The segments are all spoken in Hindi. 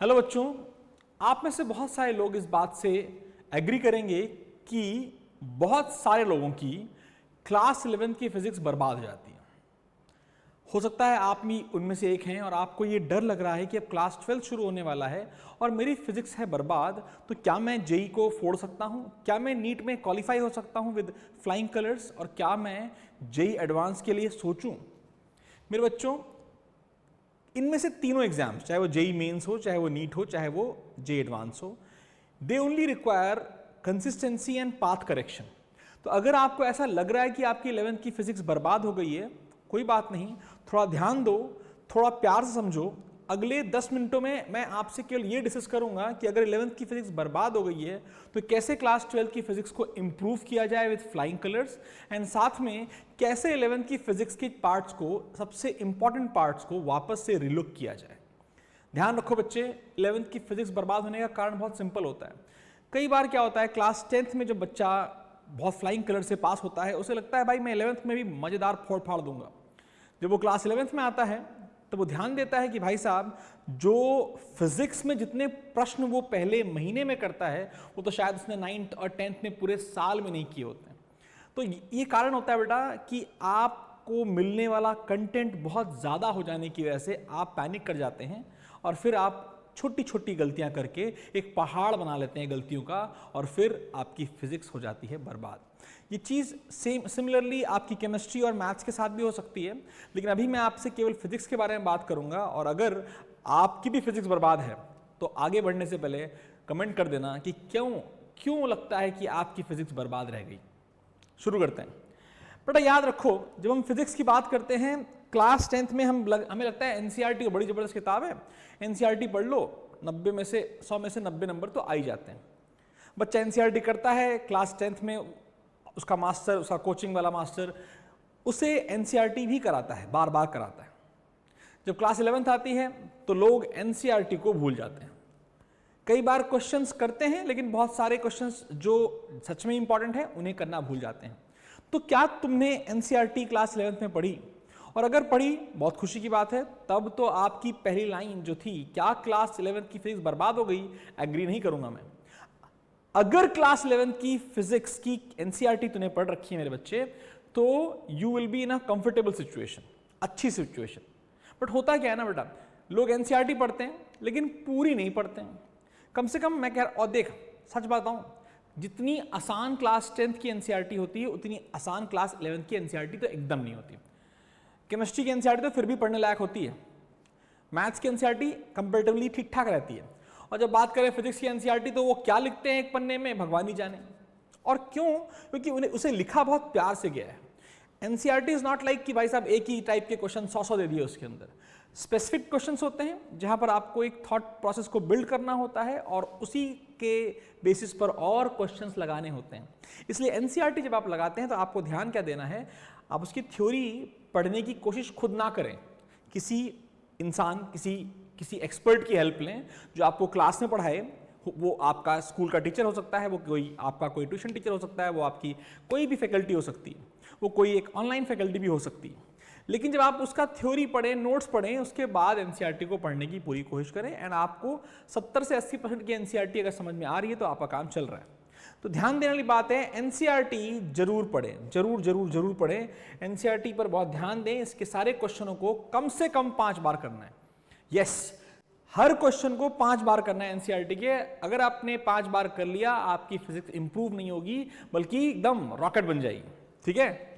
हेलो बच्चों, आप में से बहुत सारे लोग इस बात से एग्री करेंगे कि बहुत सारे लोगों की क्लास 11 की फिजिक्स बर्बाद हो जाती है। हो सकता है आप भी उनमें से एक हैं और आपको ये डर लग रहा है कि अब क्लास 12 शुरू होने वाला है और मेरी फिजिक्स है बर्बाद, तो क्या मैं जेई को फोड़ सकता हूँ? क्या मैं नीट में क्वालिफाई हो सकता हूँ विद फ्लाइंग कलर्स? और क्या मैं जेई एडवांस के लिए सोचूं? मेरे बच्चों, इनमें से तीनों एग्जाम्स, चाहे वो जेई मेंस हो, चाहे वो नीट हो, चाहे वो जेई एडवांस हो, they only require consistency and path correction. तो अगर आपको ऐसा लग रहा है कि आपकी 11th की फिजिक्स बर्बाद हो गई है, कोई बात नहीं, थोड़ा ध्यान दो, थोड़ा प्यार से समझो। अगले 10 मिनटों में मैं आपसे केवल ये डिस्कस करूंगा कि अगर 11th की फिजिक्स बर्बाद हो गई है तो कैसे क्लास 12 की फिजिक्स को इंप्रूव किया जाए विद फ्लाइंग कलर्स, एंड साथ में कैसे 11th की फिजिक्स के पार्ट्स को, सबसे इंपॉर्टेंट पार्ट्स को वापस से रिलुक किया जाए। ध्यान रखो बच्चे, 11th की फिजिक्स बर्बाद होने का कारण बहुत सिंपल होता है। कई बार क्या होता है, क्लास 10th में जब बच्चा बहुत फ्लाइंग कलर से पास होता है, उसे लगता है भाई मैं 11th में भी मजेदार फोड़ फाड़ दूंगा। जब वो क्लास 11th में आता है तो वो ध्यान देता है कि भाई साहब, जो फिजिक्स में जितने प्रश्न वो पहले महीने में करता है वो तो शायद उसने 9th और 10th में पूरे साल में नहीं किए होते हैं। तो ये कारण होता है बेटा कि आपको मिलने वाला कंटेंट बहुत ज़्यादा हो जाने की वजह से आप पैनिक कर जाते हैं और फिर आप छोटी छोटी गलतियां करके एक पहाड़ बना लेते हैं गलतियों का, और फिर आपकी फिजिक्स हो जाती है बर्बाद। ये चीज़ सिमिलरली आपकी केमिस्ट्री और मैथ्स के साथ भी हो सकती है, लेकिन अभी मैं आपसे केवल फिजिक्स के बारे में बात करूंगा। और अगर आपकी भी फिजिक्स बर्बाद है तो आगे बढ़ने से पहले कमेंट कर देना कि क्यों लगता है कि आपकी फिजिक्स बर्बाद रह गई। शुरू करते हैं। बेटा याद रखो, जब हम फिजिक्स की बात करते हैं क्लास 10th में हमें लगता है एनसीईआरटी बड़ी जबरदस्त किताब है, एनसीईआरटी पढ़ लो, 90 में से 100 में से 90 नंबर तो आ ही जाते हैं। बच्चा एनसीईआरटी करता है क्लास 10th में, उसका मास्टर, उसका कोचिंग वाला मास्टर उसे एनसीईआरटी भी कराता है, बार बार कराता है। जब क्लास 11th आती है तो लोग एनसीईआरटी को भूल जाते हैं। कई बार क्वेश्चंस करते हैं लेकिन बहुत सारे क्वेश्चंस जो सच में इंपॉर्टेंट है उन्हें करना भूल जाते हैं। तो क्या तुमने एनसीईआरटी क्लास 11th में पढ़ी? और अगर पढ़ी, बहुत खुशी की बात है, तब तो आपकी पहली लाइन जो थी, क्या क्लास 11th की फिजिक्स बर्बाद हो गई, एग्री नहीं करूंगा मैं। अगर क्लास 11th की फिजिक्स की एनसीईआरटी तूने पढ़ रखी है मेरे बच्चे, तो you will be in a comfortable situation, अच्छी सिचुएशन। बट होता क्या है ना बेटा, लोग एनसीईआरटी पढ़ते हैं लेकिन पूरी नहीं पढ़ते हैं। कम से कम मैं कह रहा, और देख सच बताऊं, जितनी आसान क्लास 10th की एनसीईआरटी होती है उतनी आसान क्लास 11th की एनसीईआरटी तो एकदम नहीं होती। केमिस्ट्री की एनसीईआरटी तो फिर भी पढ़ने लायक होती है, मैथ्स की एनसीईआरटी कंपैरेटिवली ठीक ठाक रहती है, और जब बात करें फिजिक्स की एनसीईआरटी तो वो क्या लिखते हैं एक पन्ने में भगवान ही जाने। और क्यों? क्योंकि उसे लिखा बहुत प्यार से गया है। एनसीईआरटी इज नॉट लाइक कि भाई साहब एक ही टाइप के क्वेश्चन 100 दे दिए उसके अंदर। स्पेसिफिक क्वेश्चंस होते हैं जहां पर आपको एक थॉट प्रोसेस को बिल्ड करना होता है और उसी के बेसिस पर और क्वेश्चंस लगाने होते हैं। इसलिए एनसीईआरटी जब आप लगाते हैं तो आपको ध्यान क्या देना है, आप उसकी थ्योरी पढ़ने की कोशिश खुद ना करें, किसी इंसान, किसी एक्सपर्ट की हेल्प लें जो आपको क्लास में पढ़ाए। वो आपका स्कूल का टीचर हो सकता है, वो आपका कोई ट्यूशन टीचर हो सकता है, वो आपकी कोई भी फैकल्टी हो सकती है, वो कोई एक ऑनलाइन फैकल्टी भी हो सकती है। लेकिन जब आप उसका थ्योरी पढ़ें, नोट्स पढ़ें, उसके बाद एनसीईआरटी को पढ़ने की पूरी कोशिश करें, एंड आपको 70 से 80% की एनसीईआरटी अगर समझ में आ रही है तो आपका काम चल रहा है। तो ध्यान देने वाली बात है, एनसीईआरटी जरूर पढ़ें, जरूर पढ़ें। एनसीईआरटी पर बहुत ध्यान दें, इसके सारे क्वेश्चनों को कम से कम 5 बार करना है। यस, हर क्वेश्चन को 5 बार करना है एनसीईआरटी के। अगर आपने 5 बार कर लिया, आपकी फिजिक्स इंप्रूव नहीं होगी बल्कि एकदम रॉकेट बन जाएगी। ठीक है।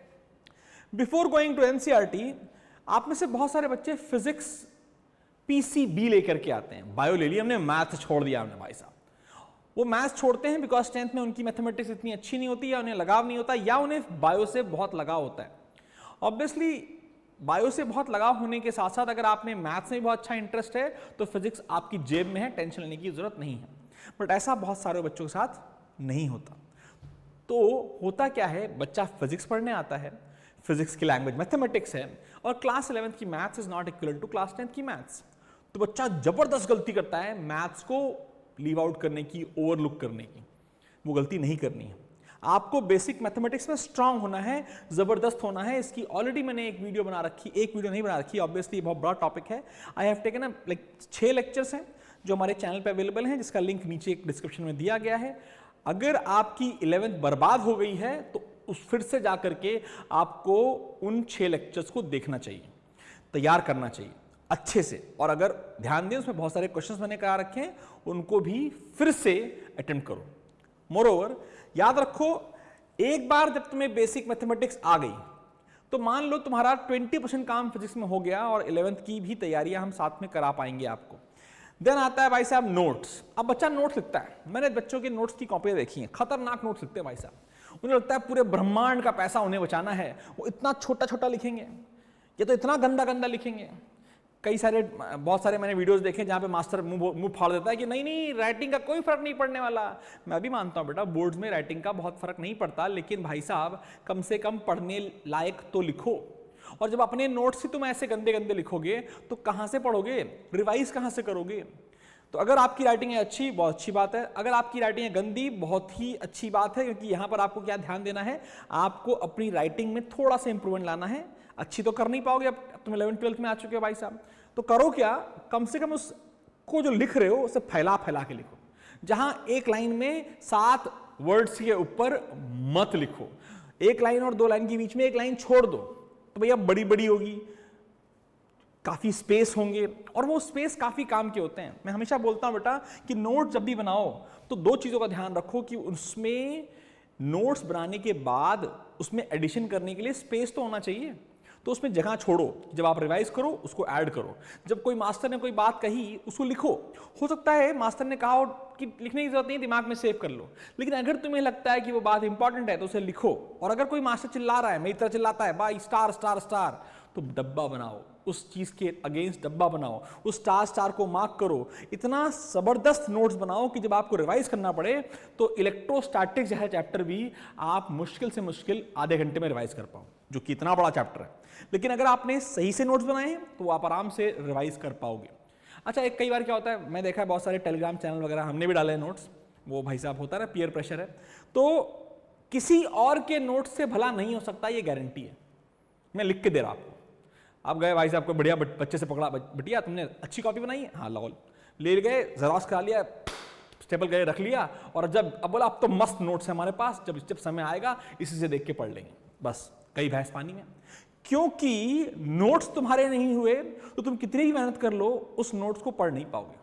बिफोर गोइंग टू एनसीईआरटी, आप में से बहुत सारे बच्चे फिजिक्स पीसीबी लेकर के आते हैं। बायो ले लिया हमने, मैथ छोड़ दिया हमने। भाई साहब, वो मैथ्स छोड़ते हैं बिकॉज 10th में उनकी मैथमेटिक्स इतनी अच्छी नहीं होती, या उन्हें लगाव नहीं होता, या उन्हें बायो से बहुत लगाव होता है। ऑब्वियसली बायो से बहुत लगाव होने के साथ साथ अगर आप में मैथ्स में बहुत अच्छा इंटरेस्ट है तो फिजिक्स आपकी जेब में है, टेंशन लेने की जरूरत नहीं है। बट ऐसा बहुत सारे बच्चों के साथ नहीं होता। तो होता क्या है, बच्चा फिजिक्स पढ़ने आता है, फिजिक्स की लैंग्वेज मैथमेटिक्स है, और क्लास 11th की maths is not equal to class 10th की मैथ्स। तो बच्चा जबरदस्त गलती करता है मैथ्स को लीव आउट करने की, ओवरलुक करने की। वो गलती नहीं करनी है। आपको बेसिक मैथमेटिक्स में स्ट्रांग होना है, जबरदस्त होना है। इसकी ऑलरेडी मैंने एक वीडियो नहीं बना रखी, ऑब्वियसली बहुत बड़ा टॉपिक है। I have taken like 6 lectures हैं जो हमारे चैनल पे अवेलेबल हैं, जिसका लिंक नीचे एक डिस्क्रिप्शन में दिया गया है। अगर आपकी 11th बर्बाद हो गई है तो उस फिर से जा करके आपको उन 6 लेक्चर्स को देखना चाहिए, तैयार करना चाहिए अच्छे से। और अगर ध्यान दें, उसमें बहुत सारे क्वेश्चंस मैंने करा रखे हैं, उनको भी फिर से अटेम्प्ट करो। मोरओवर याद रखो, एक बार जब तुम्हें बेसिक मैथमेटिक्स आ गई तो मान लो तुम्हारा 20% काम फिजिक्स में हो गया और 11th की भी तैयारियां हम साथ में करा पाएंगे आपको। देन आता है भाई साहब नोट्स। अब बच्चा नोट्स लिखता है, मैंने बच्चों के नोट्स की कॉपियां देखी हैं, खतरनाक नोट्स लिखते हैं भाई साहब। उन्हें लगता है पूरे ब्रह्मांड का पैसा उन्हें बचाना है, वो इतना छोटा छोटा लिखेंगे, ये तो इतना गंदा गंदा लिखेंगे। बहुत सारे मैंने वीडियोस देखे जहां पे मास्टर मुंह फाड़ देता है कि नहीं नहीं, राइटिंग का कोई फर्क नहीं पड़ने वाला। मैं भी मानता हूं बेटा, बोर्ड्स में राइटिंग का बहुत फर्क नहीं पड़ता, लेकिन भाई साहब कम से कम पढ़ने लायक तो लिखो। और जब अपने नोट्स ही तुम ऐसे गंदे गंदे लिखोगे तो कहां से पढ़ोगे, रिवाइज कहां से करोगे। तो अगर आपकी राइटिंग है अच्छी, बहुत अच्छी बात है। अगर आपकी राइटिंग है गंदी, बहुत ही अच्छी बात है, क्योंकि यहां पर आपको क्या ध्यान देना है, आपको अपनी राइटिंग में थोड़ा सा इंप्रूवमेंट लाना है। अच्छी तो कर नहीं पाओगे, अब तुम 11th 12th में आ चुके हो भाई साहब, तो करो क्या, कम से कम उसको जो लिख रहे हो उसे फैला फैला के लिखो। जहां एक लाइन में 7 वर्ड्स के ऊपर मत लिखो, एक लाइन और 2 लाइन के बीच में एक लाइन छोड़ दो, तो भैया बड़ी बड़ी होगी, काफी स्पेस होंगे, और वो स्पेस काफी काम के होते हैं। मैं हमेशा बोलता हूं बेटा कि नोट जब भी बनाओ तो 2 चीजों का ध्यान रखो कि उसमें नोट्स बनाने के बाद उसमें एडिशन करने के लिए स्पेस तो होना चाहिए। तो उसमें जगह छोड़ो, जब आप रिवाइज करो उसको ऐड करो। जब कोई मास्टर ने कोई बात कही उसको लिखो। हो सकता है मास्टर ने कहा कि लिखने की जरूरत नहीं, दिमाग में सेव कर लो, लेकिन अगर तुम्हें लगता है कि वो बात इंपॉर्टेंट है तो उसे लिखो। और अगर कोई मास्टर चिल्ला रहा है, मेरी तरह चिल्लाता है भाई स्टार स्टार स्टार, तो डब्बा बनाओ, उस चीज के अगेंस्ट डब्बा बनाओ, उस स्टार स्टार को मार्क करो। इतना जबरदस्त नोट्स बनाओ कि जब आपको रिवाइज करना पड़े तो इलेक्ट्रोस्टैटिक्स जो है चैप्टर भी आप मुश्किल से मुश्किल आधे घंटे में रिवाइज कर पाओ, जो कि इतना बड़ा चैप्टर है। लेकिन अगर आपने सही से नोट्स बनाए हैं तो आप आराम से रिवाइज कर पाओगे। अच्छा, एक कई बार क्या होता है, मैं देखा है बहुत सारे टेलीग्राम चैनल वगैरह हमने भी डाले हैं नोट्स, वो भाई साहब होता है ना, पीयर प्रेशर है, तो किसी और के नोट्स से भला नहीं हो सकता, ये गारंटी है, मैं लिख के दे रहा आपको। आप गए भाई साहब को बढ़िया बच्चे से पकड़ा, बिटिया तुमने अच्छी कॉपी बनाई है, हाँ लाओ, ले गए, जेरॉक्स करा लिया, स्टेपल गए रख लिया, और अब बोला अब तो मस्त नोट्स है हमारे पास, जब समय आएगा इसी से देख के पढ़ लेंगे, बस कई भैंस पानी में। क्योंकि नोट्स तुम्हारे नहीं हुए तो तुम कितनी भी मेहनत कर लो उस नोट्स को पढ़ नहीं पाओगे।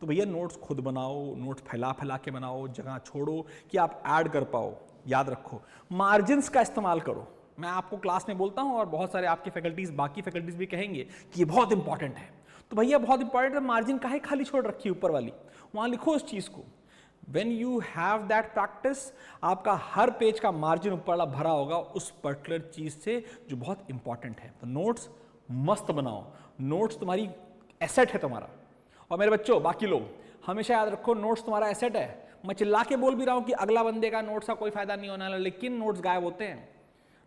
तो भैया नोट्स खुद बनाओ, नोट्स फैला फैला के बनाओ, जगह छोड़ो कि आप ऐड कर पाओ। याद रखो, मार्जिन्स का इस्तेमाल करो। मैं आपको क्लास में बोलता हूं और बहुत सारे आपके फैकल्टीज, बाकी फैकल्टीज भी कहेंगे कि ये बहुत इंपॉर्टेंट है। तो भैया बहुत इंपॉर्टेंट है, मार्जिन काहे खाली छोड़ रखी है ऊपर वाली, वहां लिखो उस चीज को। When you have that practice, आपका हर पेज का मार्जिन ऊपर वाला भरा होगा उस पर्टिकुलर चीज से जो बहुत इंपॉर्टेंट है। तो नोट्स मस्त बनाओ, नोट्स तुम्हारी एसेट है तुम्हारा। और मेरे बच्चों, बाकी लोग हमेशा याद रखो, नोट्स तुम्हारा एसेट है। मैं चिल्ला के बोल भी रहा हूं कि अगला बंदे का नोट्स का कोई फायदा नहीं होने वाला, लेकिन नोट्स गायब होते हैं,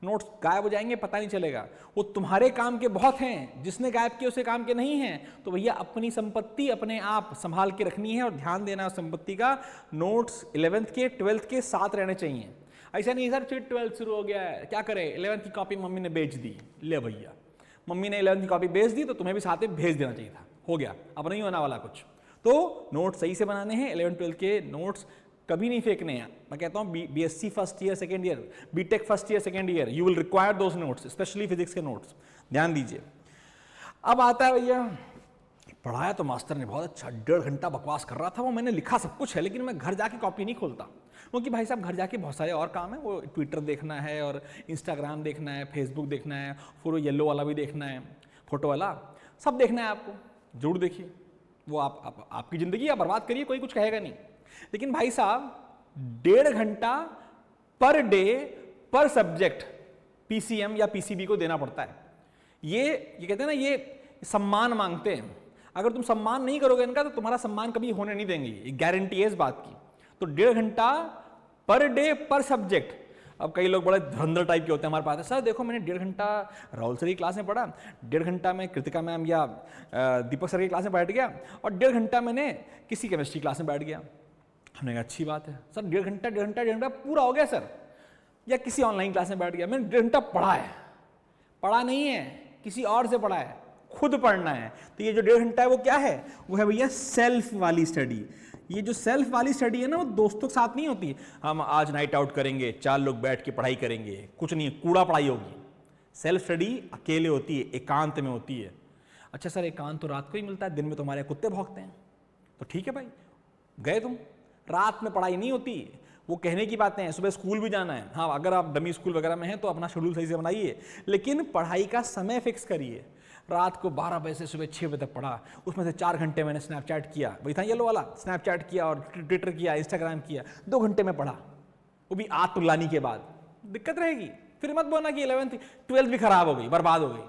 नोट्स गायब हो जाएंगे, पता नहीं चलेगा। वो तुम्हारे काम के बहुत हैं, जिसने गायब किए उसे काम के नहीं हैं। तो भैया अपनी संपत्ति अपने आप संभाल के रखनी है और ध्यान देना है संपत्ति का। नोट्स 11th के 12th के साथ रहने चाहिए। ऐसा नहीं सर फिर 12th शुरू हो गया है, क्या करें, 11th की कॉपी मम्मी ने बेच दी, ले भैया मम्मी ने 11th की कॉपी बेच दी तो तुम्हें भी साथ में भेज देना चाहिए था, हो गया, अब नहीं होने वाला कुछ। तो नोट्स सही से बनाने हैं, 11th 12th के नोट्स कभी नहीं फेंकने हैं। मैं कहता हूं BSc first year second year, BTech first year second year, you will require those notes, specially physics के नोट्स, ध्यान दीजिए। अब आता है भैया, पढ़ाया तो मास्टर ने बहुत अच्छा, 1.5 घंटा बकवास कर रहा था, वो मैंने लिखा सब कुछ है, लेकिन मैं घर जाके कॉपी नहीं खोलता, क्योंकि भाई साहब घर जाके बहुत सारे और काम है, वो ट्विटर देखना है और इंस्टाग्राम देखना है, फेसबुक देखना है, फिर वो येलो वाला भी देखना है, फोटो वाला, सब देखना है आपको, जरूर देखिए। वो आपकी ज़िंदगी आप बर्बाद करिए, कोई कुछ कहेगा नहीं। लेकिन भाई साहब 1.5 घंटा पर डे पर सब्जेक्ट पीसीएम या पीसीबी को देना पड़ता है। ये कहते हैं ना, ये सम्मान मांगते हैं। अगर तुम सम्मान नहीं करोगे इनका तो तुम्हारा सम्मान कभी होने नहीं देंगे, ये गारंटी है इस बात की। तो 1.5 घंटा पर डे पर सब्जेक्ट। अब कई लोग बड़े धुरंधर टाइप के होते हैं हमारे पास, सर देखो मैंने 1.5 घंटा राहुल सर की क्लास में पढ़ा, 1.5 घंटा मैं कृतिका मैम या दीपक सर की क्लास में बैठ गया, और 1.5 घंटा मैंने किसी केमिस्ट्री क्लास में बैठ गया। हमने कहा अच्छी बात है सर, 1.5 घंटा पूरा हो गया सर, या किसी ऑनलाइन क्लास में बैठ गया, मैंने 1.5 घंटा पढ़ा है, पढ़ा नहीं है, किसी और से पढ़ा है, खुद पढ़ना है। तो ये जो 1.5 घंटा है वो क्या है, वो है भैया सेल्फ वाली स्टडी। ये जो सेल्फ वाली स्टडी है ना, वो दोस्तों के साथ नहीं होती, हम आज नाइट आउट करेंगे, 4 लोग बैठ के पढ़ाई करेंगे, कुछ नहीं, कूड़ा पढ़ाई होगी। सेल्फ स्टडी अकेले होती है, एकांत में होती है। अच्छा सर एकांत तो रात को ही मिलता है, दिन में तुम्हारे कुत्ते भौंकते हैं। तो ठीक है भाई, गए तुम, रात में पढ़ाई नहीं होती। वो कहने की बातें हैं, सुबह स्कूल भी जाना है, हाँ अगर आप डमी स्कूल वगैरह में हैं तो अपना शेड्यूल सही से बनाइए, लेकिन पढ़ाई का समय फिक्स करिए। रात को 12 बजे से सुबह 6 बजे तक पढ़ा, उसमें से 4 घंटे मैंने स्नैपचैट किया, वही था येलो वाला, स्नैपचैट किया और ट्विटर किया, इंस्टाग्राम किया, 2 घंटे में पढ़ा, वो भी आत्मग्लानि के बाद, दिक्कत रहेगी। फिर मत बोलना कि 11th 12th भी खराब हो गई, बर्बाद हो गई।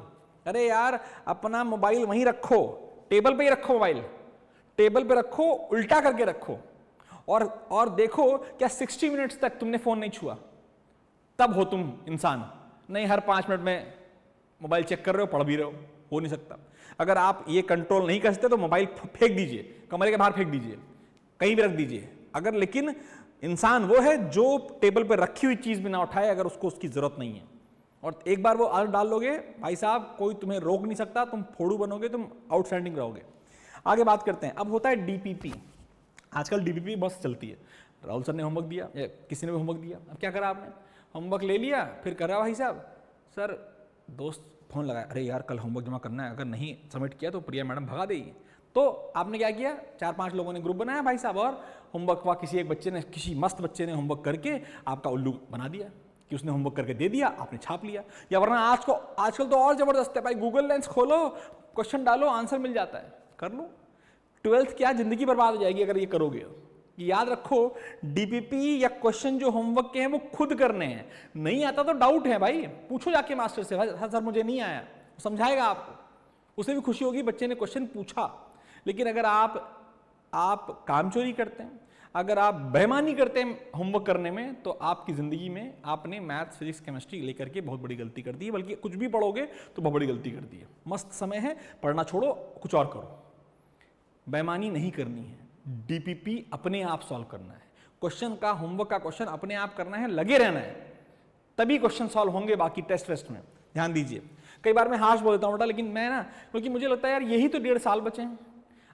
अरे यार अपना मोबाइल वहीं रखो, टेबल पे ही रखो, मोबाइल टेबल पे रखो, उल्टा करके रखो, और देखो क्या 60 मिनट्स तक तुमने फोन नहीं छुआ, तब हो तुम इंसान। नहीं हर 5 मिनट में मोबाइल चेक कर रहे हो, पढ़ भी रहे हो नहीं सकता। अगर आप ये कंट्रोल नहीं कर सकते तो मोबाइल फेंक दीजिए, कमरे के बाहर फेंक दीजिए, कहीं भी रख दीजिए। अगर लेकिन इंसान वो है जो टेबल पर रखी हुई चीज भी ना उठाए अगर उसको उसकी जरूरत नहीं है, और एक बार वो आदत डाल लोगे भाई साहब, कोई तुम्हें रोक नहीं सकता, तुम फोड़ू बनोगे, तुम आउटस्टैंडिंग रहोगे। आगे बात करते हैं, अब होता है डीपीपी। आजकल डीपीपी बहुत चलती है। राहुल सर ने होमवर्क दिया या किसी ने भी होमवर्क दिया, अब क्या करा आपने, होमवर्क ले लिया, फिर करा भाई साहब, सर दोस्त फोन लगाया, अरे यार कल होमवर्क जमा करना है, अगर नहीं सबमिट किया तो प्रिया मैडम भगा देगी। तो आपने क्या किया, 4-5 लोगों ने ग्रुप बनाया भाई साहब, और होमवर्क हुआ, किसी एक बच्चे ने, किसी मस्त बच्चे ने होमवर्क करके आपका उल्लू बना दिया कि उसने होमवर्क करके दे दिया, आपने छाप लिया। या वरना आजकल तो और जबरदस्त है भाई, गूगल लेंस खोलो, क्वेश्चन डालो, आंसर मिल जाता है, कर लो। 12th क्या जिंदगी बर्बाद हो जाएगी अगर ये करोगे। याद रखो डीपीपी या क्वेश्चन जो होमवर्क के हैं वो खुद करने हैं। नहीं आता तो डाउट है भाई, पूछो जाके मास्टर से, हाँ सर मुझे नहीं आया, समझाएगा आपको, उसे भी खुशी होगी बच्चे ने क्वेश्चन पूछा। लेकिन अगर आप काम चोरी करते हैं, अगर आप बेईमानी करते हैं होमवर्क करने में, तो आपकी जिंदगी में आपने मैथ्स फिजिक्स केमिस्ट्री लेकर के बहुत बड़ी गलती कर दी है, बल्कि कुछ भी पढ़ोगे तो बहुत बड़ी गलती कर दी है। मस्त समय है, पढ़ना छोड़ो, कुछ और करो, बेईमानी नहीं करनी है। डीपीपी अपने आप सॉल्व करना है, क्वेश्चन का, होमवर्क का क्वेश्चन अपने आप करना है, लगे रहना है, तभी क्वेश्चन सॉल्व होंगे। बाकी टेस्ट में ध्यान दीजिए। कई बार मैं हाश बोल देता हूँ बेटा, लेकिन मैं ना, क्योंकि मुझे लगता है यार यही तो 1.5 साल बचे हैं,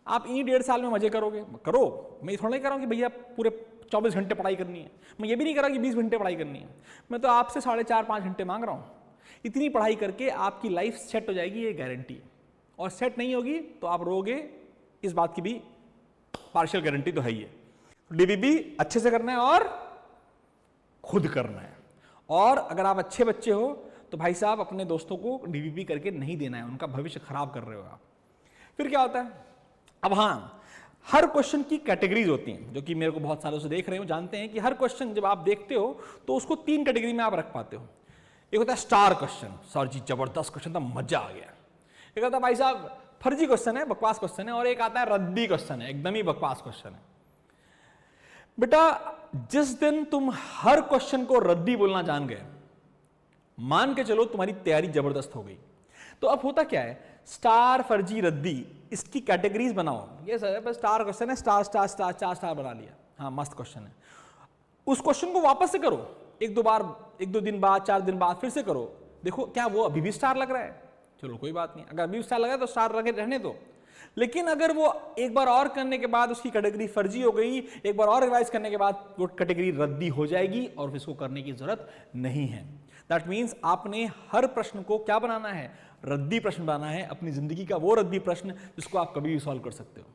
आप इन्हीं 1.5 साल में मजे करोगे, करो। मैं थोड़ा नहीं कह रहा हूँ कि भैया पूरे 24 घंटे पढ़ाई करनी है, मैं ये भी नहीं कह रहा कि 20 घंटे पढ़ाई करनी है, मैं तो आपसे 4.5-5 घंटे मांग रहा हूँ। इतनी पढ़ाई करके आपकी लाइफ सेट हो जाएगी, ये गारंटी। और सेट नहीं होगी तो आप रोगे, इस बात की भी पार्शियल गारंटी तो है ही है। डीपीपी अच्छे से करना है और खुद करना है। और अगर आप अच्छे बच्चे हो तो भाई साहब अपने दोस्तों को डीपीपी करके नहीं देना है, उनका भविष्य खराब कर रहे हो आप। फिर क्या होता है, अब हाँ, हर क्वेश्चन की कैटेगरीज होती हैं, जो कि मेरे को बहुत सालों से देख रहे हो, जानते हैं कि हर क्वेश्चन जब आप देखते हो तो उसको 3 कैटेगरी में आप रख पाते हो। एक होता है स्टार क्वेश्चन, सर जी जबरदस्त क्वेश्चन था, मजा आ गया। एक होता है भाई साहब फर्जी क्वेश्चन है, बकवास क्वेश्चन है। और एक आता है रद्दी क्वेश्चन है, एकदम ही बकवास क्वेश्चन है। बेटा जिस दिन तुम हर क्वेश्चन को रद्दी बोलना जान गए, मान के चलो तुम्हारी तैयारी जबरदस्त हो गई। तो अब होता क्या है, स्टार, फर्जी, रद्दी, इसकी कैटेगरीज बनाओ। ये सर बस स्टार क्वेश्चन है, स्टार स्टार स्टार 4 स्टार बना लिया, हाँ मस्त क्वेश्चन है। उस क्वेश्चन को वापस से करो, 1-2 दिन बाद, 4 दिन बाद फिर से करो, देखो क्या वो अभी भी स्टार लग रहा है, चलो कोई बात नहीं। अगर अभी स्टार लगा तो स्टार लगे रहने दो। लेकिन अगर वो एक बार और करने के बाद उसकी कैटेगरी फर्जी हो गई, एक बार और रिवाइज करने के बाद वो कैटेगरी रद्दी हो जाएगी और फिर इसको करने की जरूरत नहीं है। दैट मीन्स आपने हर प्रश्न को क्या बनाना है, रद्दी प्रश्न बनाना है, अपनी जिंदगी का वो रद्दी प्रश्न जिसको आप कभी भी सॉल्व कर सकते हो।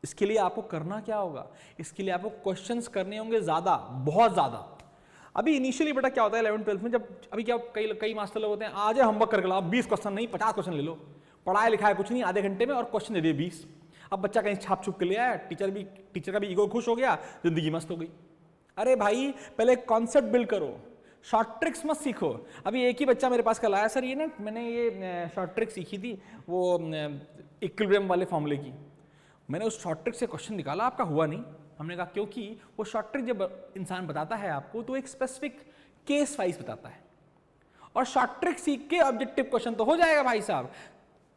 इसके लिए आपको करना क्या होगा, इसके लिए आपको क्वेश्चंस करने होंगे ज्यादा, बहुत ज्यादा। अभी इनिशियली बेटा क्या होता है 11th-12th में, जब अभी क्या कई मास्टर लोग होते हैं, आज होमवर्क करके लाओ, 20 क्वेश्चन नहीं 50 क्वेश्चन ले लो, पढ़ाया लिखाया कुछ नहीं, आधे घंटे में और क्वेश्चन दे दिए 20। अब बच्चा कहीं छाप छुप के ले आया, टीचर का भी ईगो खुश हो गया, जिंदगी मस्त हो गई। अरे भाई पहले कॉन्सेप्ट बिल्ड करो, शॉर्ट ट्रिक्स मत सीखो। अभी एक ही बच्चा मेरे पास कल आया, सर ये ना मैंने ये शॉर्ट ट्रिक सीखी थी, वो इक्विलिब्रियम वाले फॉर्मूले की, मैंने उस शॉर्ट ट्रिक से क्वेश्चन निकाला, आपका हुआ नहीं। हमने कहा क्योंकि वो शॉर्ट ट्रिक जब इंसान बताता है आपको तो एक स्पेसिफिक केस वाइज बताता है, और शॉर्ट ट्रिक सीख के ऑब्जेक्टिव क्वेश्चन तो हो जाएगा भाई साहब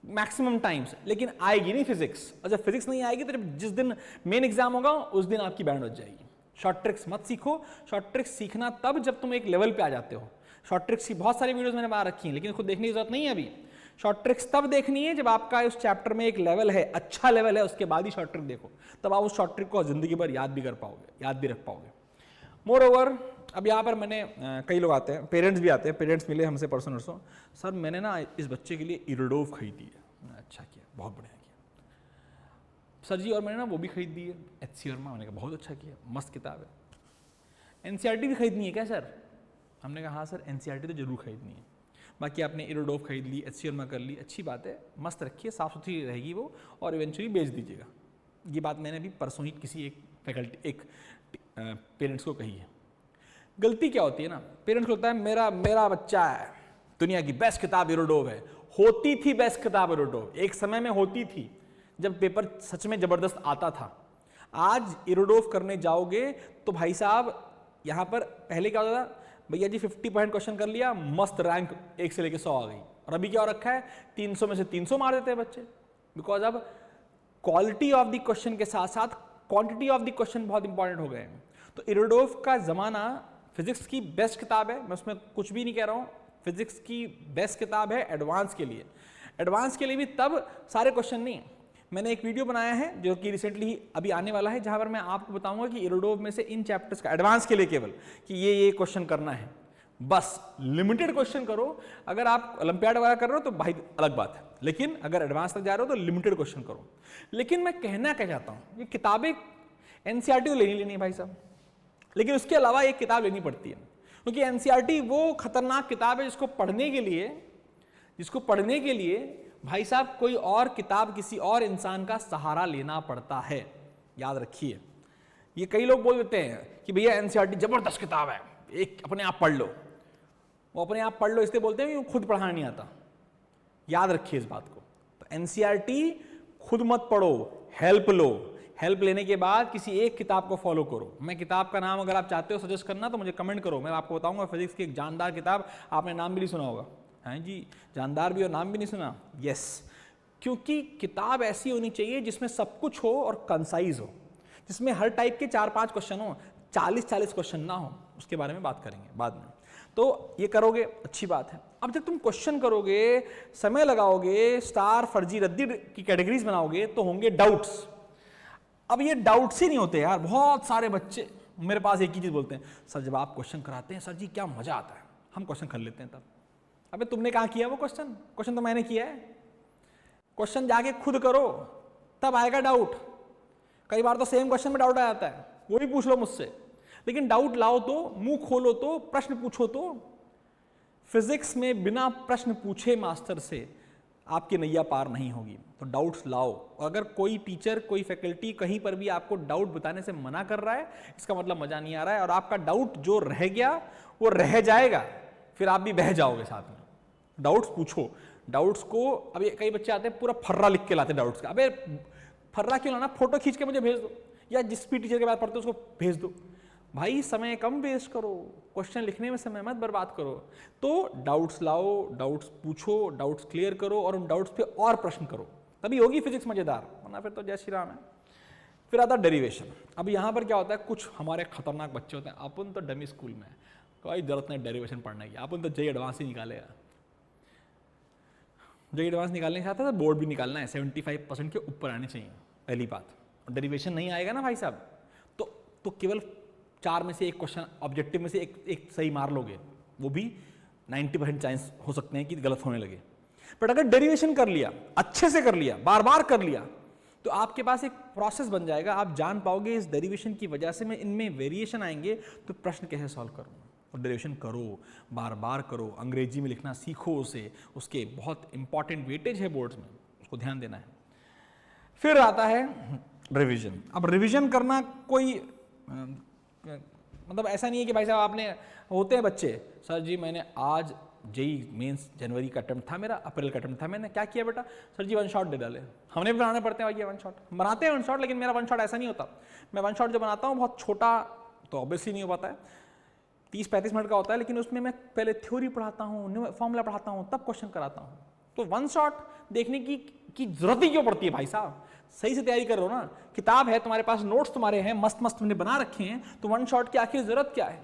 मैक्सिमम टाइम्स, लेकिन आएगी नहीं फिजिक्स। और जब फिजिक्स नहीं आएगी तो जब जिस दिन मेन एग्जाम होगा उस दिन आपकी बैंड बज जाएगी। शॉर्ट ट्रिक्स मत सीखो, शॉर्ट ट्रिक्स सीखना तब जब तुम एक लेवल पे आ जाते हो। शॉर्ट ट्रिक्स की बहुत सारी वीडियोस मैंने बाहर रखी हैं, लेकिन खुद देखने की जरूरत नहीं है अभी। शॉर्ट ट्रिक्स तब देखनी है जब आपका उस चैप्टर में एक लेवल है, अच्छा लेवल है, उसके बाद ही शॉर्ट ट्रिक देखो, तब आप उस शॉर्ट ट्रिक को जिंदगी भर याद भी कर पाओगे, याद भी रख पाओगे। मोर ओवर, अब यहाँ पर मैंने कई लोग आते हैं, पेरेंट्स भी आते हैं, पेरेंट्स मिले हमसे परसों नरसों, सर मैंने ना इस बच्चे के लिए इरोडोव खरीदी है। अच्छा किया, बहुत बढ़िया किया सर जी, और मैंने ना वो भी खरीद दी है HC वर्मा। मैंने कहा बहुत अच्छा किया, मस्त किताब है। NCERT भी खरीदनी है क्या सर? हमने कहा हाँ सर NCERT तो जरूर खरीदनी है। बाकी आपने इरोडोव खरीद ली, HC वर्मा कर ली, अच्छी बात है, मस्त रखिए, साफ सुथरी रहेगी वो, और इवेंचुअली बेच दीजिएगा। ये बात मैंने अभी परसों ही किसी एक फैकल्टी, एक पेरेंट्स को कही है। गलती क्या होती है ना, पेरेंट्स को लगता है मेरा बच्चा है, दुनिया की बेस्ट किताब इरोडोव है। होती थी बेस्ट किताब इरोडोव, एक समय में होती थी जब पेपर सच में जबरदस्त आता था। आज इरोडोव करने जाओगे तो भाई साहब यहाँ पर पहले क्या होता था, भैया जी 50% क्वेश्चन कर लिया, मस्त रैंक 1 से लेकर 100 आ गई। और अभी क्या हो रखा है, 300 में से 300 मार देते हैं बच्चे, बिकॉज अब क्वालिटी ऑफ द क्वेश्चन के साथ साथ क्वांटिटी ऑफ द क्वेश्चन बहुत इंपॉर्टेंट हो गए हैं। तो इरोडोव का जमाना, फिजिक्स की बेस्ट किताब है, मैं उसमें कुछ भी नहीं कह रहा हूँ, फिजिक्स की बेस्ट किताब है एडवांस के लिए। एडवांस के लिए भी तब सारे क्वेश्चन नहीं। मैंने एक वीडियो बनाया है जो कि रिसेंटली अभी आने वाला है, जहां पर मैं आपको बताऊंगा कि इरोडोव में से इन चैप्टर्स का एडवांस के लिए केवल कि ये क्वेश्चन करना है, बस लिमिटेड क्वेश्चन करो। अगर आप ओलंपियाड वगैरह कर रहे हो तो भाई अलग बात है, लेकिन अगर एडवांस तक जा रहे हो तो लिमिटेड क्वेश्चन करो। लेकिन मैं कहना क्या चाहता हूं, ये किताबें NCERT तो लेनी है भाई साहब, लेकिन उसके अलावा एक किताब लेनी पड़ती है, क्योंकि NCERT वो खतरनाक किताब है जिसको पढ़ने के लिए भाई साहब कोई और किताब, किसी और इंसान का सहारा लेना पड़ता है। याद रखिए, ये कई लोग बोल देते हैं कि भैया NCERT जबरदस्त किताब है, एक अपने आप पढ़ लो। वो अपने आप पढ़ लो इसलिए बोलते हैं कि खुद पढ़ाना नहीं आता। याद रखिए इस बात को। तो NCERT खुद मत पढ़ो, हेल्प लो। हेल्प लेने के बाद किसी एक किताब को फॉलो करो। मैं किताब का नाम अगर आप चाहते हो सजेस्ट करना तो मुझे कमेंट करो, मैं आपको बताऊंगा। फिजिक्स की एक जानदार किताब, आपने नाम भी नहीं सुना होगा, हाँ जी, जानदार भी और नाम भी नहीं सुना, यस। क्योंकि किताब ऐसी होनी चाहिए जिसमें सब कुछ हो और कंसाइज हो, जिसमें हर टाइप के 4-5 क्वेश्चन हो, 40-40 क्वेश्चन ना हो। उसके बारे में बात करेंगे बाद में। तो ये करोगे, अच्छी बात है। अब जब तुम क्वेश्चन करोगे, समय लगाओगे, स्टार, फर्जी, रद्दी की कैटेगरीज बनाओगे, तो होंगे डाउट्स। अब ये डाउट्स ही नहीं होते यार। बहुत सारे बच्चे मेरे पास एक ही चीज बोलते हैं, सर जब आप क्वेश्चन कराते हैं सर जी क्या मजा आता है, हम क्वेश्चन कर लेते हैं तब। अबे तुमने कहाँ किया वो क्वेश्चन तो मैंने किया है। क्वेश्चन जाके खुद करो, तब आएगा डाउट। कई बार तो सेम क्वेश्चन में डाउट आ जाता है, वो भी पूछ लो मुझसे। लेकिन डाउट लाओ तो, मुंह खोलो तो, प्रश्न पूछो तो। फिजिक्स में बिना प्रश्न पूछे मास्टर से आपकी नैया पार नहीं होगी। तो डाउट्स लाओ। अगर कोई टीचर, कोई फैकल्टी कहीं पर भी आपको डाउट बताने से मना कर रहा है, इसका मतलब मजा नहीं आ रहा है, और आपका डाउट जो रह गया वो रह जाएगा, फिर आप भी बह जाओगे साथ में। डाउट्स पूछो। डाउट्स को, अब कई बच्चे आते हैं पूरा फर्रा लिख के लाते हैं डाउट्स का। अबे फर्रा क्यों लाना, फोटो खींच के मुझे भेज दो, या जिस भी टीचर के बाद पढ़ते हो उसको भेज दो। भाई समय कम वेस्ट करो, क्वेश्चन लिखने में समय मत बर्बाद करो। तो डाउट्स लाओ, डाउट्स पूछो, डाउट्स क्लियर करो, और उन डाउट्स पे और प्रश्न करो, तभी होगी फिजिक्स मजेदार, वरना फिर तो जय श्री राम है। फिर आता डेरिवेशन। अब यहाँ पर क्या होता है, कुछ हमारे खतरनाक बच्चे होते हैं, अपन तो डमी स्कूल में है, कोई जरूरत नहीं डेरिवेशन पढ़ने की, अपन तो JEE एडवांस ही निकालेगा। JEE एडवांस निकालने के साथ है तो बोर्ड भी निकालना है, 75% के ऊपर आने चाहिए, पहली बात। और डेरिवेशन नहीं आएगा ना भाई साहब, तो केवल 4 में से एक क्वेश्चन ऑब्जेक्टिव में से एक सही मार लोगे, वो भी 90% चांस हो सकते हैं कि गलत होने लगे। बट अगर डेरिवेशन कर लिया, अच्छे से कर लिया, बार बार कर लिया, तो आपके पास एक प्रोसेस बन जाएगा। आप जान पाओगे इस डेरिवेशन की वजह से मैं इनमें वेरिएशन आएंगे तो प्रश्न कैसे सॉल्व करूँ। और डेरिवेशन करो, बार बार करो, अंग्रेजी में लिखना सीखो उसे, उसके बहुत इंपॉर्टेंट वेटेज है बोर्ड्स में, उसको ध्यान देना है। फिर आता है रिवीजन। अब रिवीजन करना कोई मतलब ऐसा नहीं है कि भाई साहब आपने, होते हैं बच्चे, सर जी मैंने आज JEE मेंस जनवरी का अटेम्प्ट था मेरा, अप्रैल का अटेम्प्ट था, मैंने क्या किया बेटा, सर जी 1 शॉट दे डाले। हमने भी बनाने पड़ते हैं भाई 1 शॉट, बनाते हैं 1 शॉट, लेकिन मेरा 1 शॉट ऐसा नहीं होता। मैं 1 शॉट जो बनाता हूँ बहुत छोटा, तो ऑब्वियसली नहीं हो पाता है, 30-35 मिनट का होता है, लेकिन उसमें मैं पहले थ्योरी पढ़ाता हूँ, फॉर्मूला पढ़ाता हूँ, तब क्वेश्चन कराता हूँ। तो 1 शॉट देखने की जरूरत ही क्यों पड़ती है भाई साहब, सही से तैयारी करो ना। किताब है तुम्हारे पास, नोट्स तुम्हारे हैं, मस्त मस्त तुमने बना रखे हैं, तो 1 शॉट की आखिर जरूरत क्या है।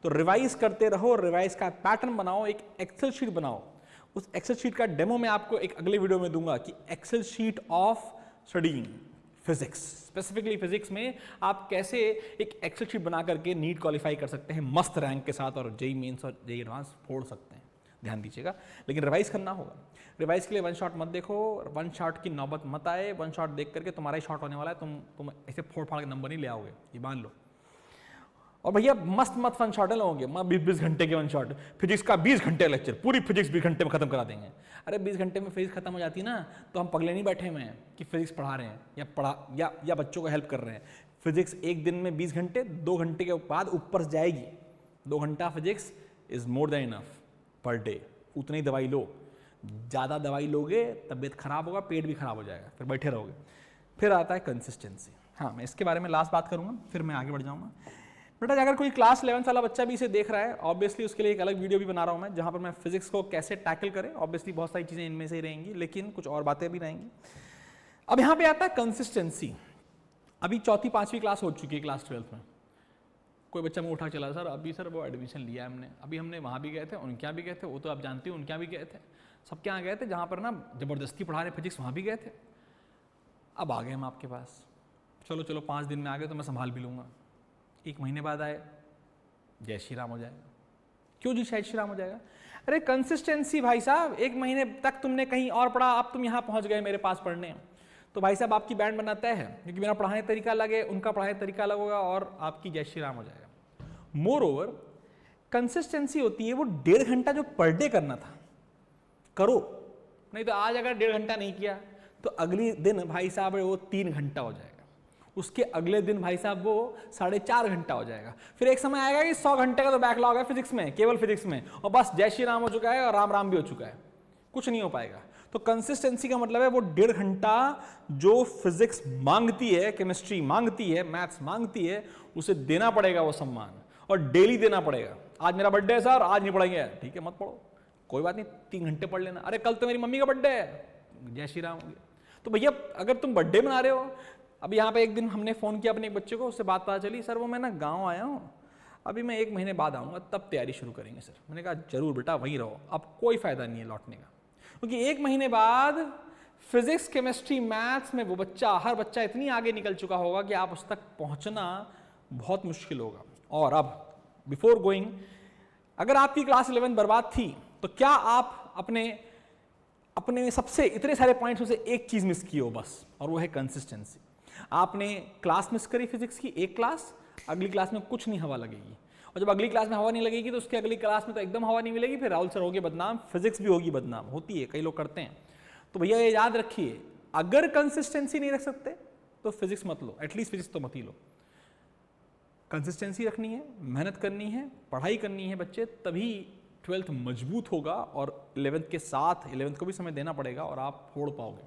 तो रिवाइज करते रहो, रिवाइज का पैटर्न बनाओ, एक एक्सेल शीट बनाओ, उस एक्सेल शीट का डेमो मैं आपको एक अगले वीडियो में दूंगा कि Excel sheet of studying physics, specifically physics में आप कैसे एक एक्सेल शीट बना करके नीट क्वालिफाई कर सकते हैं मस्त रैंक के साथ और जेई मेंस और जेई एडवांस फोड़ सकते हैं। ध्यान दीजिएगा, लेकिन रिवाइज करना होगा। रिवाइज के लिए वन शॉट मत देखो, वन शॉट की नौबत मत आए। वन शॉट देख करके तुम्हारा ही शॉट होने वाला है, तुम ऐसे फोड़ फाड़ के नंबर नहीं ले आओगे, ये मान लो। और भैया मस्त मस्त वन शॉट है लोगों के, 20-20 घंटे के वन शॉट, फिजिक्स का 20 घंटे लेक्चर, पूरी फिजिक्स 20 घंटे में खत्म करा देंगे। अरे 20 घंटे में फिजिक्स खत्म हो जाती ना तो हम पगले नहीं बैठे हुए हैं कि फिजिक्स पढ़ा रहे हैं या बच्चों को हेल्प कर रहे हैं। फिजिक्स एक दिन में 20 घंटे, 2 घंटे के बाद ऊपर जाएगी। 2 घंटा physics is more than enough per day. उतनी ही दवाई लो, ज़्यादा दवाई लोगे तबीयत खराब होगा, पेट भी खराब हो जाएगा, फिर बैठे रहोगे। फिर आता है कंसिस्टेंसी। हाँ, मैं इसके बारे में लास्ट बात करूँगा, फिर मैं आगे बढ़ जाऊँगा। बेटा अगर कोई क्लास 11 वाला बच्चा भी इसे देख रहा है, ऑब्वियसली उसके लिए एक अलग वीडियो भी बना रहा हूँ मैं, जहाँ पर मैं फिजिक्स को कैसे टैकल करें। ऑब्वियसली बहुत सारी चीज़ें इनमें से ही रहेंगी, लेकिन कुछ और बातें भी रहेंगी। अब यहाँ पे आता है कंसिस्टेंसी। अभी 4वीं-5वीं क्लास हो चुकी है, क्लास 12 में कोई बच्चा मुँह उठा चला, सर अभी सर वो एडमिशन लिया हमने, अभी हमने वहाँ भी गए थे, उनके यहाँ भी गए थे, वो तो आप जानते हो उनके यहाँ भी गए थे, सबके यहाँ गए थे, जहाँ पर ना ज़बरदस्ती पढ़ा रहे फिजिक्स वहाँ भी गए थे। अब आ गए हम आपके पास, चलो 5 दिन में आ गए तो मैं संभाल भी लूँगा। 1 महीने बाद आए, जय श्री राम हो जाएगा। क्यों जी जय श्री राम हो जाएगा? अरे कंसिस्टेंसी भाई साहब, 1 महीने तक तुमने कहीं और पढ़ा, अब तुम यहाँ पहुँच गए मेरे पास पढ़ने, तो भाई साहब आपकी बैंड बनाता है, क्योंकि मेरा पढ़ाने तरीका अलग है, उनका पढ़ाने तरीका अलग होगा और आपकी जय श्री राम हो जाएगा। मोर ओवर कंसिस्टेंसी होती है वो 1.5 घंटा जो पर डे करना था करो, नहीं तो आज अगर 1.5 घंटा नहीं किया तो अगली दिन भाई साहब वो 3 घंटा हो जाएगा, उसके अगले दिन भाई साहब वो 4.5 घंटा हो जाएगा। फिर एक समय आएगा कि 100 घंटे का तो बैकलॉग है फिजिक्स में, केवल फिजिक्स में, और बस जय श्री राम हो चुका है और राम राम भी हो चुका है, कुछ नहीं हो पाएगा। तो कंसिस्टेंसी का मतलब है वो 1.5 घंटा जो फिजिक्स मांगती है, केमिस्ट्री मांगती है, मैथ्स मांगती है, उसे देना पड़ेगा वो सम्मान, और डेली देना पड़ेगा। आज मेरा बर्थडे है सर, आज नहीं पढ़ेंगे, ठीक है मत पढ़ो, कोई बात नहीं, 3 घंटे पढ़ लेना। अरे कल तो मेरी मम्मी का बर्थडे है, जय श्री राम हो गया। तो भैया अगर तुम बर्थडे मना रहे हो, अब यहाँ पे एक दिन हमने फ़ोन किया अपने एक बच्चे को, उससे बात पता चली, सर वो मैं ना गाँव आया हूँ, अभी मैं 1 महीने बाद आऊँगा, तब तैयारी शुरू करेंगे सर। मैंने कहा जरूर बेटा वहीं रहो, अब कोई फ़ायदा नहीं है लौटने का, क्योंकि 1 महीने बाद फिजिक्स, केमिस्ट्री, मैथ्स में वो बच्चा, हर बच्चा इतनी आगे निकल चुका होगा कि आप उस तक पहुँचना बहुत मुश्किल होगा। और अब बिफोर गोइंग, अगर आपकी क्लास 11 बर्बाद थी तो क्या आप अपने सबसे इतने सारे पॉइंट्स में से एक चीज़ मिस की हो बस, और वो है कंसिस्टेंसी। आपने क्लास मिस करी फिजिक्स की, एक क्लास, अगली क्लास में कुछ नहीं हवा लगेगी, और जब अगली क्लास में हवा नहीं लगेगी तो उसकी अगली क्लास में तो एकदम हवा नहीं मिलेगी, फिर राहुल सर होगी बदनाम, फिजिक्स भी होगी बदनाम, होती है, कई लोग करते हैं। तो भैया ये याद रखिए, अगर कंसिस्टेंसी नहीं रख सकते तो फिजिक्स मत लो, एटलीस्ट फिजिक्स तो मत ही लो। कंसिस्टेंसी रखनी है, मेहनत करनी है, पढ़ाई करनी है बच्चे, तभी 12th मजबूत होगा, और 11th के साथ 11th को भी समय देना पड़ेगा और आप फोड़ पाओगे।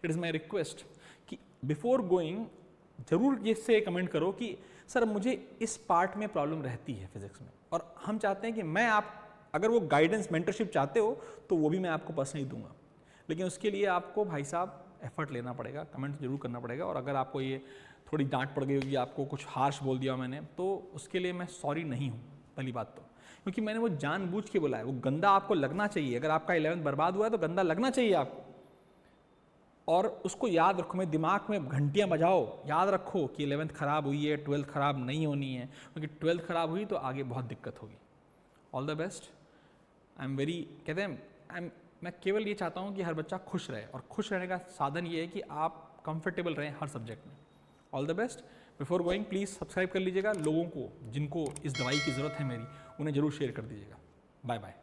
इट इज़ माई रिक्वेस्ट कि बिफोर गोइंग जरूर ये से कमेंट करो कि सर मुझे इस पार्ट में प्रॉब्लम रहती है फिजिक्स में, और हम चाहते हैं कि मैं आप अगर वो गाइडेंस, मेंटरशिप चाहते हो तो वो भी मैं आपको पर्सनली दूंगा, लेकिन उसके लिए आपको भाई साहब एफर्ट लेना पड़ेगा, कमेंट जरूर करना पड़ेगा। और अगर आपको ये थोड़ी डांट पड़ गई होगी, आपको कुछ हार्श बोल दिया मैंने, तो उसके लिए मैं सॉरी नहीं हूँ पहली बात तो, क्योंकि मैंने वो जानबूझ के बोला है, वो गंदा आपको लगना चाहिए। अगर आपका 11th बर्बाद हुआ है तो गंदा लगना चाहिए आपको, और उसको याद रखो, मैं दिमाग में घंटियां बजाओ, याद रखो कि 11th खराब हुई है, 12th खराब नहीं होनी है, क्योंकि 12th खराब हुई तो आगे बहुत दिक्कत होगी। All the best. I am very, कहते हैं मैं केवल ये चाहता हूँ कि हर बच्चा खुश रहे, और खुश रहने का साधन ये है कि आप कंफर्टेबल रहें हर सब्जेक्ट में। All the best. Before going please subscribe कर लीजिएगा, लोगों को जिनको इस दवाई की ज़रूरत है मेरी, उन्हें ज़रूर शेयर कर दीजिएगा। Bye bye.